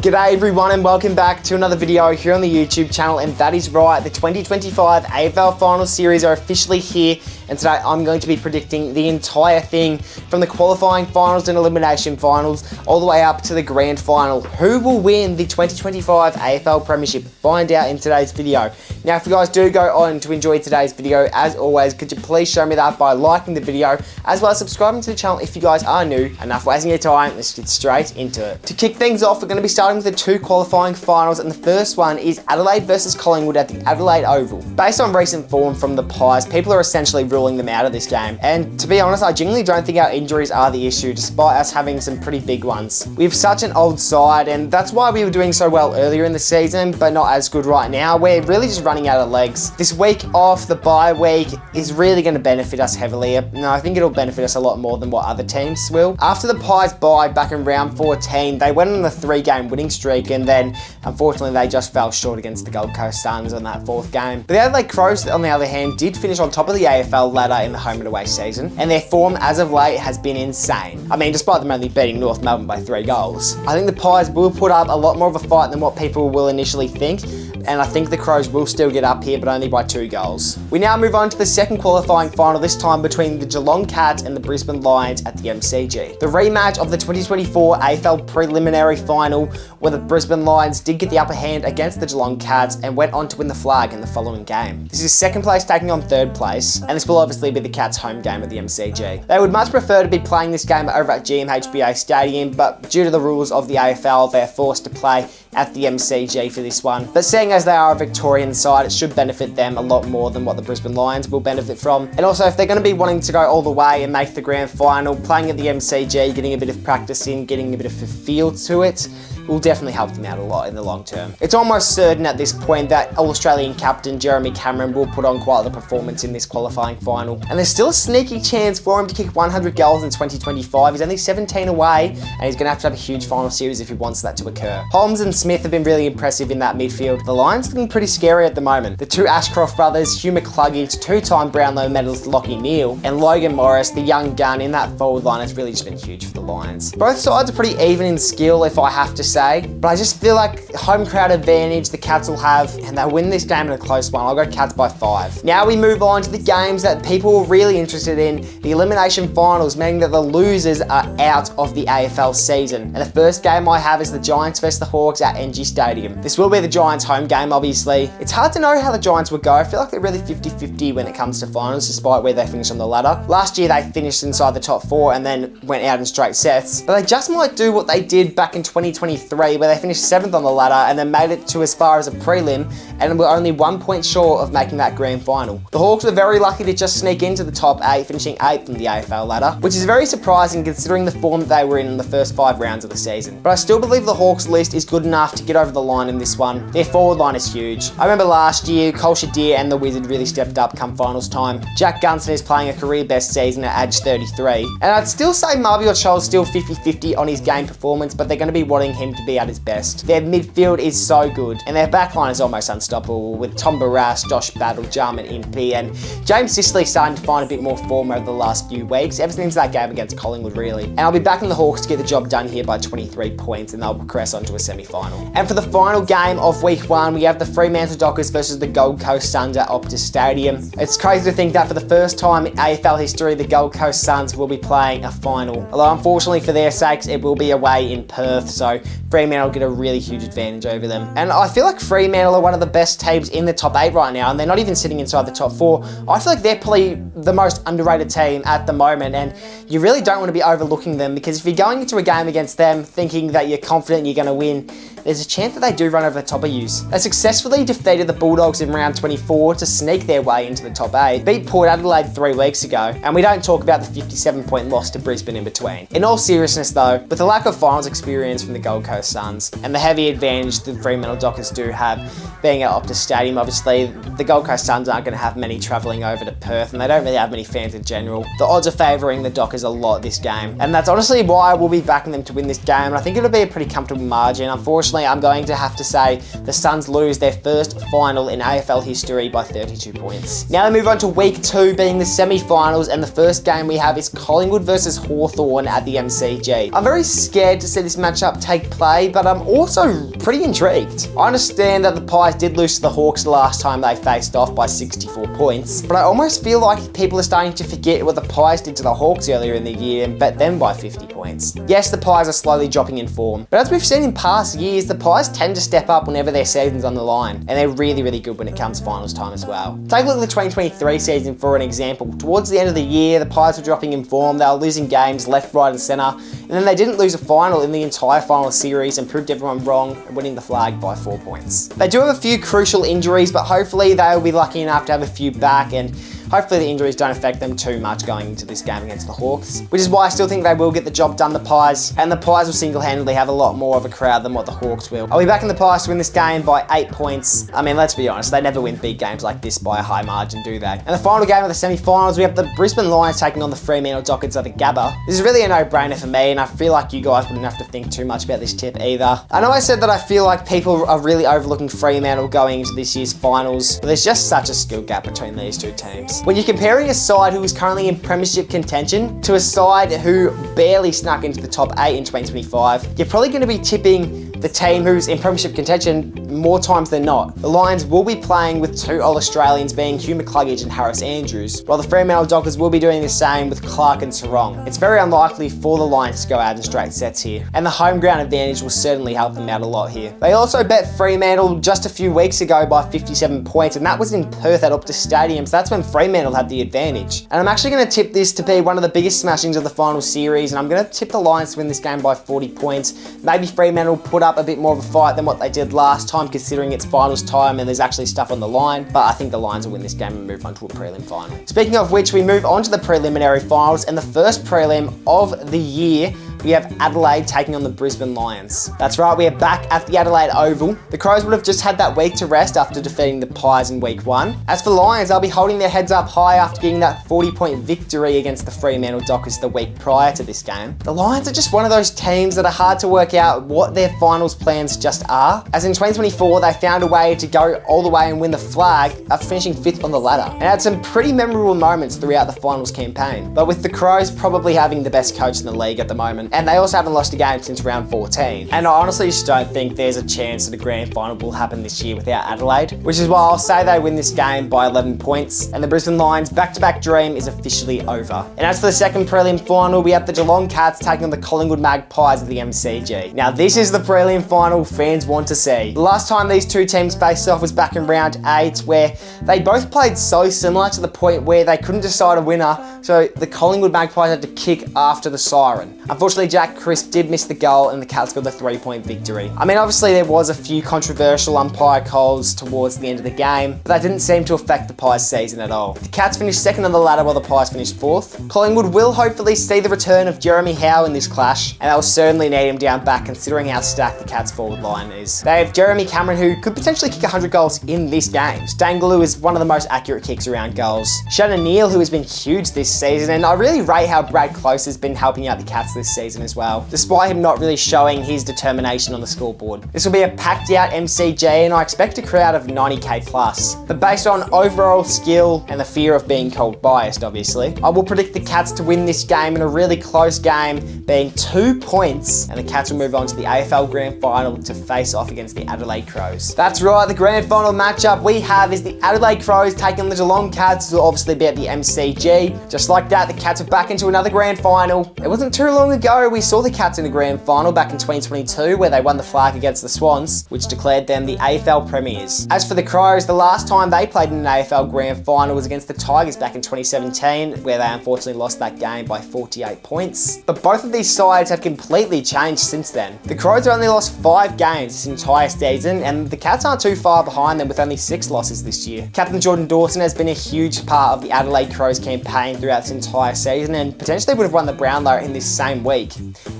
G'day everyone and welcome back to another video here on the YouTube channel, and that is right, the 2025 AFL Finals Series are officially here, and today I'm going to be predicting the entire thing from the qualifying finals and elimination finals all the way up to the grand final. Who will win the 2025 AFL Premiership? Find out in today's video. Now if you guys do go on to enjoy today's video, as always, could you please show me that by liking the video as well as subscribing to the channel if you guys are new. Enough wasting your time, let's get straight into it. To kick things off, we're going to be starting with the two qualifying finals, and the first one is Adelaide versus Collingwood at the Adelaide Oval. Based on recent form from the Pies, people are essentially ruling them out of this game, and to be honest, I genuinely don't think our injuries are the issue, despite us having some pretty big ones. We have such an old side, and that's why we were doing so well earlier in the season, but not as good right now. We're really just running out of legs. This week off, the bye week, is really going to benefit us heavily. No, I think it'll benefit us a lot more than what other teams will. After the Pies bye back in round 14, they went on a 3-game winning streak, and then unfortunately they just fell short against the Gold Coast Suns on that 4th game. But the Adelaide Crows, on the other hand, did finish on top of the AFL ladder in the home and away season, and their form as of late has been insane. I mean, despite them only beating North Melbourne by 3 goals. I think the Pies will put up a lot more of a fight than what people will initially think, and I think the Crows will still get up here, but only by 2 goals. We now move on to the second qualifying final, this time between the Geelong Cats and the Brisbane Lions at the MCG. The rematch of the 2024 AFL preliminary final, where the Brisbane Lions did get the upper hand against the Geelong Cats and went on to win the flag in the following game. This is second place taking on third place, and this will obviously be the Cats' home game at the MCG. They would much prefer to be playing this game over at GMHBA Stadium, but due to the rules of the AFL, they're forced to play at the MCG for this one. But seeing as they are a Victorian side, it should benefit them a lot more than what the Brisbane Lions will benefit from. And also, if they're going to be wanting to go all the way and make the grand final, playing at the MCG, getting a bit of practice in, getting a bit of a feel to it, will definitely help them out a lot in the long term. It's almost certain at this point that All-Australian captain Jeremy Cameron will put on quite the performance in this qualifying final. And there's still a sneaky chance for him to kick 100 goals in 2025. He's only 17 away, and he's going to have a huge final series if he wants that to occur. Holmes and Smith have been really impressive in that midfield. The Lions looking pretty scary at the moment. The two Ashcroft brothers, Hugh McCluggage, 2-time Brownlow medalist Lockie Neal, and Logan Morris, the young gun in that forward line, has really just been huge for the Lions. Both sides are pretty even in skill, if I have to say, but I just feel like home crowd advantage the Cats will have, and they'll win this game in a close one. I'll go Cats by 5. Now we move on to the games that people are really interested in, the elimination finals, meaning that the losers are out of the AFL season. And the first game I have is the Giants versus the Hawks at NG Stadium. This will be the Giants' home game, obviously. It's hard to know how the Giants would go. I feel like they're really 50-50 when it comes to finals, despite where they finish on the ladder. Last year they finished inside the top 4 and then went out in straight sets, but they just might do what they did back in 2023, where they finished 7th on the ladder and then made it to as far as a prelim and were only 1 point short of making that grand final. The Hawks were very lucky to just sneak into the top 8, finishing 8th on the AFL ladder, which is very surprising considering the form that they were in the first 5 rounds of the season. But I still believe the Hawks list is good enough to get over the line in this one. Their forward line is huge. I remember last year, Cole Shadir and the Wizard really stepped up come finals time. Jack Gunston is playing a career best season at age 33. And I'd still say Marby O'Chol's still 50-50 on his game performance, but they're going to be wanting him to be at his best. Their midfield is so good, and their backline is almost unstoppable with Tom Barras, Josh Battle, Jarman Impey, and James Sicily starting to find a bit more form over the last few weeks, ever since that game against Collingwood, really. And I'll be backing the Hawks to get the job done here by 23 points, and they'll progress onto a semi-final. And for the final game of week 1, we have the Fremantle Dockers versus the Gold Coast Suns at Optus Stadium. It's crazy to think that for the first time in AFL history, the Gold Coast Suns will be playing a final. Although unfortunately for their sakes, it will be away in Perth, so Fremantle will get a really huge advantage over them. And I feel like Fremantle are one of the best teams in the top 8 right now, and they're not even sitting inside the top 4. I feel like they're probably the most underrated team at the moment, and you really don't want to be overlooking them, because if you're going into a game against them thinking that you're confident you're going to win, there's a chance that they do run over the top of you. They successfully defeated the Bulldogs in round 24 to sneak their way into the top 8, beat Port Adelaide 3 weeks ago, and we don't talk about the 57-point loss to Brisbane in between. In all seriousness though, with the lack of finals experience from the Gold Coast Suns and the heavy advantage the Fremantle Dockers do have being at Optus Stadium, obviously the Gold Coast Suns aren't going to have many travelling over to Perth, and they don't really have many fans in general. The odds are favouring the Dockers a lot this game, and that's honestly why I will be backing them to win this game, and I think it'll be a pretty comfortable margin. Unfortunately, unfortunately, I'm going to have to say the Suns lose their first final in AFL history by 32 points. Now we move on to week 2, being the semi-finals, and the first game we have is Collingwood versus Hawthorn at the MCG. I'm very scared to see this matchup take play, but I'm also pretty intrigued. I understand that the Pies did lose to the Hawks the last time they faced off by 64 points, but I almost feel like people are starting to forget what the Pies did to the Hawks earlier in the year and bet them by 50 points. Yes, the Pies are slowly dropping in form, but as we've seen in past years, the Pies tend to step up whenever their season's on the line, and they're really, really good when it comes finals time as well. Take a look at the 2023 season for an example. Towards the end of the year, the Pies were dropping in form, they were losing games left, right and centre, and then they didn't lose a final in the entire final series and proved everyone wrong, winning the flag by 4 points. They do have a few crucial injuries, but hopefully they'll be lucky enough to have a few back, and hopefully the injuries don't affect them too much going into this game against the Hawks, which is why I still think they will get the job done, the Pies, and the Pies will single-handedly have a lot more of a crowd than what the Hawks will. I'll be backing the Pies to win this game by 8 points. I mean, let's be honest, they never win big games like this by a high margin, do they? And the final game of the semi-finals, we have the Brisbane Lions taking on the Fremantle Dockers at the Gabba. This is really a no-brainer for me, and I feel like you guys wouldn't have to think too much about this tip either. I know I said that I feel like people are really overlooking Fremantle going into this year's finals, but there's just such a skill gap between these two teams. When you're comparing a side who is currently in premiership contention to a side who barely snuck into the top 8 in 2025, you're probably going to be tipping the team who's in premiership contention more times than not. The Lions will be playing with 2 All-Australians, being Hugh McCluggage and Harris Andrews, while the Fremantle Dockers will be doing the same with Clark and Sarong. It's very unlikely for the Lions to go out in straight sets here, and the home ground advantage will certainly help them out a lot here. They also bet Fremantle just a few weeks ago by 57 points, and that was in Perth at Optus Stadium, so that's when Fremantle had the advantage. And I'm actually going to tip this to be one of the biggest smashings of the final series, and I'm going to tip the Lions to win this game by 40 points. Maybe Fremantle put up a bit more of a fight than what they did last time, considering it's finals time and there's actually stuff on the line, but I think the Lions will win this game and move on to a prelim final. Speaking of which, we move on to the preliminary finals, and the first prelim of the year, we have Adelaide taking on the Brisbane Lions. That's right, we are back at the Adelaide Oval. The Crows would have just had that week to rest after defeating the Pies in week 1. As for Lions, they'll be holding their heads up high after getting that 40-point victory against the Fremantle Dockers the week prior to this game. The Lions are just one of those teams that are hard to work out what their finals plans just are. As in 2024, they found a way to go all the way and win the flag after finishing 5th on the ladder, and had some pretty memorable moments throughout the finals campaign. But with the Crows probably having the best coach in the league at the moment, and they also haven't lost a game since round 14. And I honestly just don't think there's a chance that a grand final will happen this year without Adelaide, which is why I'll say they win this game by 11 points, and the Brisbane Lions' back-to-back dream is officially over. And as for the second prelim final, we have the Geelong Cats taking on the Collingwood Magpies at the MCG. Now this is the prelim final fans want to see. The last time these two teams faced off was back in round 8, where they both played so similar to the point where they couldn't decide a winner, so the Collingwood Magpies had to kick after the siren. Unfortunately, Jack Crisp did miss the goal and the Cats got the 3-point victory. I mean, obviously there was a few controversial umpire calls towards the end of the game, but that didn't seem to affect the Pies' season at all. The Cats finished 2nd on the ladder while the Pies finished 4th. Collingwood will hopefully see the return of Jeremy Howe in this clash, and they'll certainly need him down back considering how stacked the Cats' forward line is. They have Jeremy Cameron, who could potentially kick 100 goals in this game. Stangaloo is one of the most accurate kicks around goals. Shannon Neal, who has been huge this season, and I really rate how Brad Close has been helping out the Cats this season as well, despite him not really showing his determination on the scoreboard. This will be a packed out MCG, and I expect a crowd of 90k plus. But based on overall skill and the fear of being called biased, obviously, I will predict the Cats to win this game in a really close game, being 2 points, and the Cats will move on to the AFL Grand Final to face off against the Adelaide Crows. That's right, the Grand Final matchup we have is the Adelaide Crows taking on the Geelong Cats, who will obviously be at the MCG. Just like that, the Cats are back into another Grand Final. It wasn't too long ago we saw the Cats in a Grand Final back in 2022, where they won the flag against the Swans, which declared them the AFL Premiers. As for the Crows, the last time they played in an AFL Grand Final was against the Tigers back in 2017, where they unfortunately lost that game by 48 points. But both of these sides have completely changed since then. The Crows have only lost 5 games this entire season, and the Cats aren't too far behind them with only 6 losses this year. Captain Jordan Dawson has been a huge part of the Adelaide Crows campaign throughout throughout this entire season and potentially would have won the Brownlow in this same week.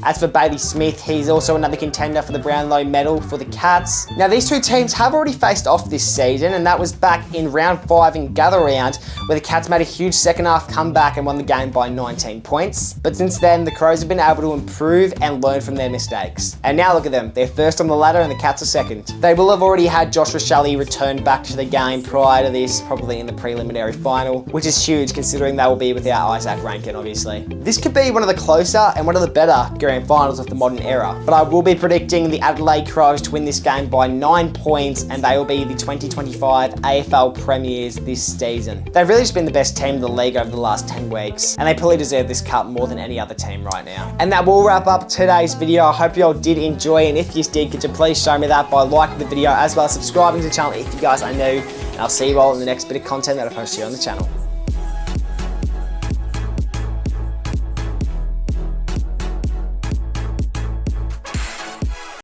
As for Bailey Smith, he's also another contender for the Brownlow medal for the Cats. Now these two teams have already faced off this season, and that was back in round 5 in Gather Round, where the Cats made a huge second half comeback and won the game by 19 points. But since then, the Crows have been able to improve and learn from their mistakes. And now look at them, they're first on the ladder and the Cats are second. They will have already had Josh Rochelle return back to the game prior to this, probably in the preliminary final, which is huge considering they will be without Isaac Rankin, obviously. This could be one of the closer and one of the better grand finals of the modern era, but I will be predicting the Adelaide Crows to win this game by 9 points, and they will be the 2025 AFL Premiers this season. They've really just been the best team in the league over the last 10 weeks, and they probably deserve this cup more than any other team right now. And that will wrap up today's video. I hope you all did enjoy, and if you did, could you please show me that by liking the video as well as subscribing to the channel if you guys are new, and I'll see you all in the next bit of content that I post here on the channel.